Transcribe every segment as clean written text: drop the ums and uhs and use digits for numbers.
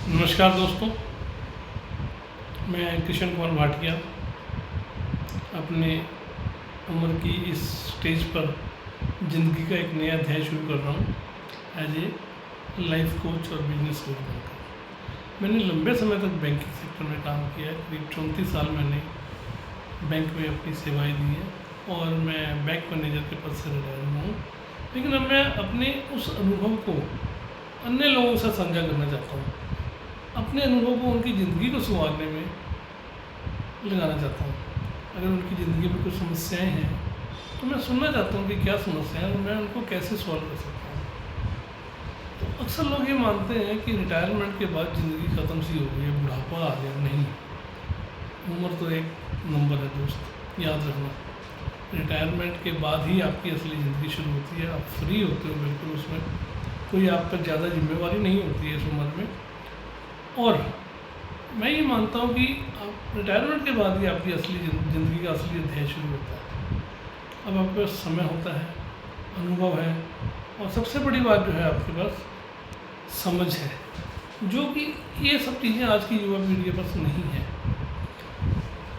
नमस्कार दोस्तों, मैं किशन कुमार भाटिया अपने उम्र की इस स्टेज पर ज़िंदगी का एक नया अध्याय शुरू कर रहा हूँ एज ए लाइफ कोच और बिजनेस कोच बनकर। मैंने लंबे समय तक बैंकिंग सेक्टर में काम किया है। करीब 34 साल मैंने बैंक में अपनी सेवाएं दी हैं और मैं बैंक मैनेजर के पद से रिटायर हुआ हूँ। लेकिन अब मैं अपने उस अनुभव को अन्य लोगों से साझा करना चाहता हूँ। अपने अनुभव को उनकी ज़िंदगी को संवारने में लगाना चाहता हूँ। अगर उनकी ज़िंदगी में कुछ समस्याएं हैं तो मैं सुनना चाहता हूँ कि क्या समस्याएं हैं और मैं उनको कैसे सॉल्व कर सकता हूँ। तो अक्सर लोग ये मानते हैं कि रिटायरमेंट के बाद ज़िंदगी ख़त्म सी हो गई है, बुढ़ापा आ गया। नहीं, उम्र तो एक नंबर है दोस्त, याद रखना। रिटायरमेंट के बाद ही आपकी असली ज़िंदगी शुरू होती है। आप फ्री होते हो बिल्कुल, उसमें कोई आप पर ज़्यादा जिम्मेवारी नहीं होती है इस उम्र में। और मैं ये मानता हूँ कि आप रिटायरमेंट के बाद ही आपकी असली ज़िंदगी का असली अध्याय शुरू होता है। अब आपके पास समय होता है, अनुभव है और सबसे बड़ी बात जो है आपके पास समझ है, जो कि ये सब चीज़ें आज की युवा पीढ़ी के पास नहीं है।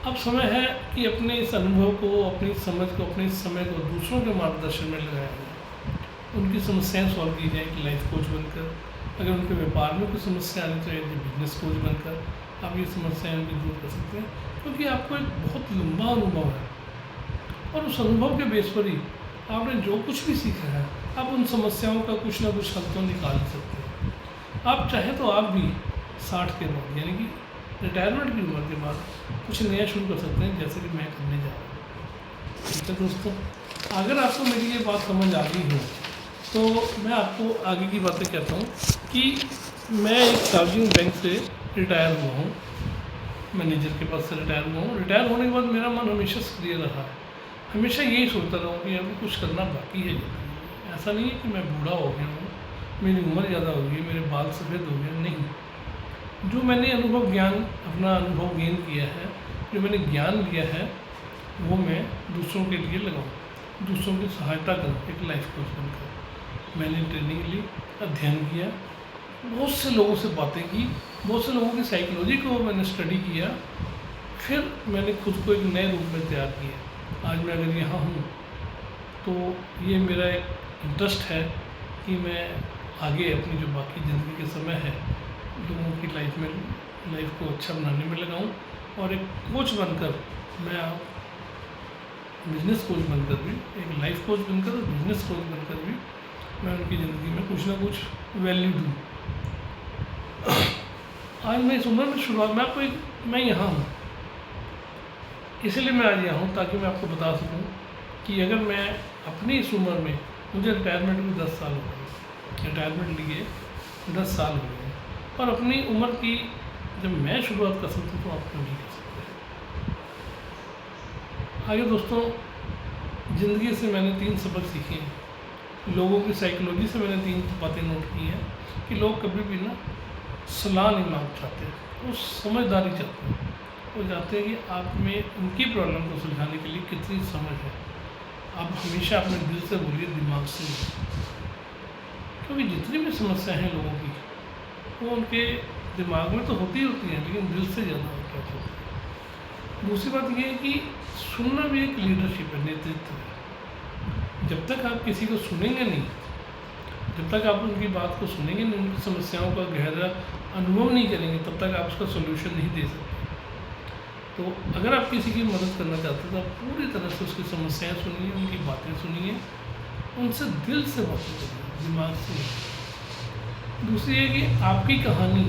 अब समय है कि अपने इस अनुभव को, अपनी समझ को, अपने इस समय को दूसरों के मार्गदर्शन में लगाया जाए, उनकी समस्याएं सॉल्व की जाए एक लाइफ कोच बनकर। अगर उनके व्यापार में कोई समस्या आनी तो एक बिजनेस कोच बनकर आप ये समस्याएं उनकी दूर कर सकते हैं, क्योंकि आपको एक बहुत लंबा अनुभव है और उस अनुभव के बेस पर ही आपने जो कुछ भी सीखा है आप उन समस्याओं का कुछ ना कुछ हल तो निकाल सकते हैं। आप चाहे तो आप भी 60 के बाद, यानी कि रिटायरमेंट की उम्र के बाद कुछ नया शुरू कर सकते हैं, जैसे कि मैं करने जा रहा हूँ। ठीक है दोस्तों, अगर आपको मेरी ये बात समझ आ गई हो तो मैं आपको आगे की बातें कहता हूँ कि मैं एक सार्वजनिक बैंक से रिटायर हुआ हूँ, मैनेजर के पद से रिटायर हुआ हूँ। रिटायर होने के बाद मेरा मन हमेशा सक्रिय रहा है। हमेशा यही सोचता रहा हूँ कि अभी कुछ करना बाकी है ज़िंदगी में। ऐसा नहीं है कि मैं बूढ़ा हो गया हूँ, मेरी उम्र ज़्यादा हो गई, मेरे बाल सफ़ेद हो गए, नहीं। जो मैंने अनुभव ज्ञान, अपना अनुभव गेन किया है, जो मैंने ज्ञान लिया है, वो मैं दूसरों के लिए लगाऊँ, दूसरों की सहायता करूँ एक लाइफ कोच बनकर। मैंने ट्रेनिंग ली, अध्ययन किया, बहुत से लोगों से बातें की, बहुत से लोगों की साइकोलॉजी को मैंने स्टडी किया, फिर मैंने खुद को एक नए रूप में तैयार किया। आज मैं अगर यहाँ हूँ तो ये मेरा एक इंटरेस्ट है कि मैं आगे अपनी जो बाकी ज़िंदगी के समय है लोगों की लाइफ को अच्छा बनाने में लगाऊँ और एक कोच बनकर, मैं बिजनेस कोच बनकर भी, एक लाइफ कोच बनकर और बिजनेस कोच बनकर भी मैं उनकी ज़िंदगी में कुछ ना कुछ वैल्यू दूँ। आज मैं इस उम्र में शुरुआत में आपको मैं यहाँ हूँ, इसलिए मैं आज यहाँ हूँ ताकि मैं आपको बता सकूँ कि अगर मैं अपनी इस उम्र में, मुझे रिटायरमेंट में 10 साल हो गए, रिटायरमेंट लिए 10 साल हो गए, और अपनी उम्र की जब मैं शुरुआत कर सकता हूँ तो आप क्यों नहीं कर सकते। आगे दोस्तों, ज़िंदगी से मैंने 3 सबक सीखे हैं। लोगों की साइकोलॉजी से मैंने 3 बातें नोट की हैं कि लोग कभी भी ना सलाह नहीं मांग चाहते, वो समझदारी चाहते हैं। वो चाहते हैं कि आप में उनकी प्रॉब्लम को सुलझाने के लिए कितनी समझ है। आप हमेशा अपने दिल से बोलिए, दिमाग से नहीं। क्योंकि जितनी भी समस्याएं हैं लोगों की, वो उनके दिमाग में तो होती हैं, लेकिन दिल से ज़्यादा अटैच होती है। दूसरी बात ये है कि सुनना भी एक लीडरशिप है, नेतृत्व है। जब तक आप किसी को सुनेंगे नहीं, जब तक आप उनकी बात को सुनेंगे नहीं, उनकी समस्याओं का गहरा अनुभव नहीं करेंगे, तब तक आप उसका सोल्यूशन नहीं दे सकते। तो अगर आप किसी की मदद करना चाहते हैं तो आप पूरी तरह से उसकी समस्याएं सुनिए, उनकी बातें सुनिए, उनसे दिल से बातें करिए, दिमाग से। दूसरी है कि आपकी कहानी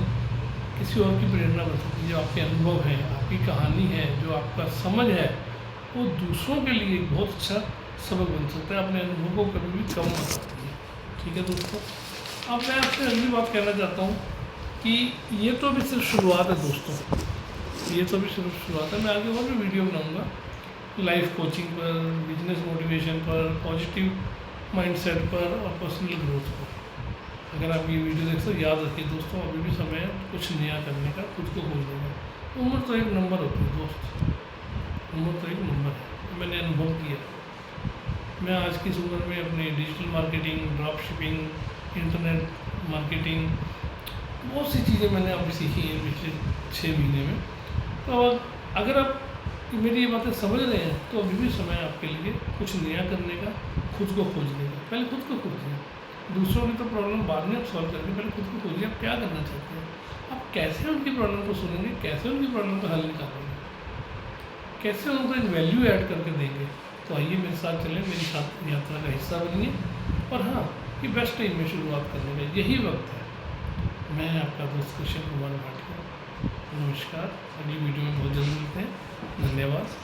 किसी और की प्रेरणा बन सकती है। जो आपके अनुभव है, आपकी कहानी है, जो आपका समझ है, वो दूसरों के लिए एक बहुत अच्छा सबक बन सकता है। अपने अनुभव को कभी भी कम मत रखिए। ठीक है दोस्तों, अब मैं आपसे अगली बात कहना चाहता हूँ कि ये तो अभी सिर्फ शुरुआत है दोस्तों, ये तो अभी सिर्फ शुरुआत है। मैं आगे और भी वीडियो बनाऊँगा लाइफ कोचिंग पर, बिजनेस मोटिवेशन पर, पॉजिटिव माइंडसेट पर और पर्सनल ग्रोथ पर। अगर आप ये वीडियो देखते हो, याद रखिए दोस्तों, अभी भी समय है कुछ नया करने का, खुद को खोजने का। उम्र तो एक नंबर होती है दोस्त, उम्र तो एक नंबर है। मैंने अनुभव किया। मैं आज की इस उम्र में अपनी digital marketing, drop shipping, internet marketing, बहुत सी चीज़ें मैंने अभी सीखी हैं पिछले 6 महीने में। तो अगर आप मेरी ये बातें समझ रहे हैं तो अभी भी समय है आपके लिए कुछ नया करने का, खुद को खोजने का। पहले खुद को खोजिए, दूसरों की तो प्रॉब्लम बाद में आप सॉल्व करेंगे, पहले खुद को खोजिए आप क्या करना चाहते हैं, आप कैसे उनकी प्रॉब्लम को सुनेंगे, कैसे उनकी प्रॉब्लम का हल निकालेंगे, कैसे उनको एक वैल्यू ऐड करके देंगे। तो आइए मेरे साथ चलें, मेरी साथ यात्रा का हिस्सा बनिए। और हाँ, ये बेस्ट टाइम में शुरुआत करने का यही वक्त है। मैं आपका दोस्त कृष्ण कुमार भाटिया, नमस्कार। अगली वीडियो में बहुत जल्दी मिलते हैं। धन्यवाद।